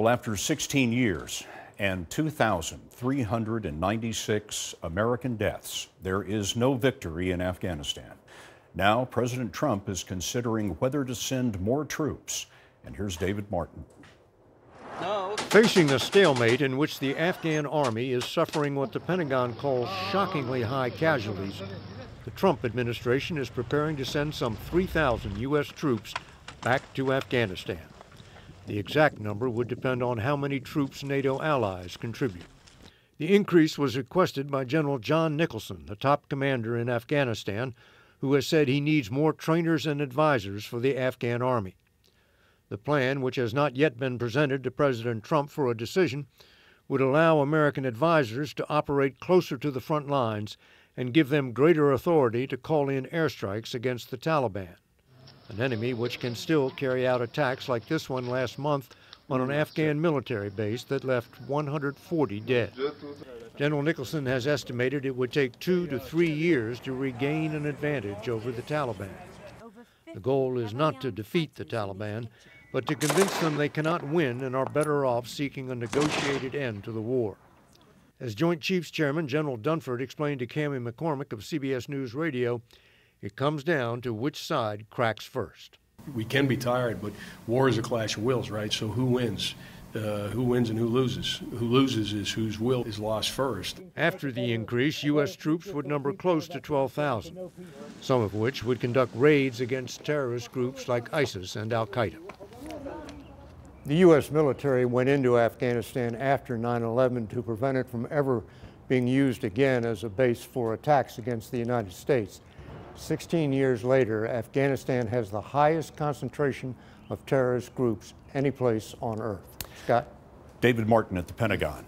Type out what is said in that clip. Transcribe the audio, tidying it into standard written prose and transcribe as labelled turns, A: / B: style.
A: Well, after 16 years and 2,396 American deaths, there is no victory in Afghanistan. Now, President Trump is considering whether to send more troops. And here's David Martin.
B: Facing a stalemate in which the Afghan army is suffering what the Pentagon calls shockingly high casualties, the Trump administration is preparing to send some 3,000 U.S. troops back to Afghanistan. The exact number would depend on how many troops NATO allies contribute. The increase was requested by General John Nicholson, the top commander in Afghanistan, who has said he needs more trainers and advisors for the Afghan army. The plan, which has not yet been presented to President Trump for a decision, would allow American advisors to operate closer to the front lines and give them greater authority to call in airstrikes against the Taliban, an enemy which can still carry out attacks like this one last month on an Afghan military base that left 140 dead. General Nicholson has estimated it would take 2 to 3 years to regain an advantage over the Taliban. The goal is not to defeat the Taliban, but to convince them they cannot win and are better off seeking a negotiated end to the war. As Joint Chiefs Chairman General Dunford explained to Cammie McCormick of CBS News Radio, it comes down to which side cracks first.
C: We can be tired, but war is a clash of wills, right? So who wins? Who wins and who loses? Who loses is whose will is lost first.
B: After the increase, U.S. troops would number close to 12,000, some of which would conduct raids against terrorist groups like ISIS and al-Qaeda. The U.S. military went into Afghanistan after 9/11 to prevent it from ever being used again as a base for attacks against the United States. 16 years later, Afghanistan has the highest concentration of terrorist groups any place on earth. Scott?
A: David Martin at the Pentagon.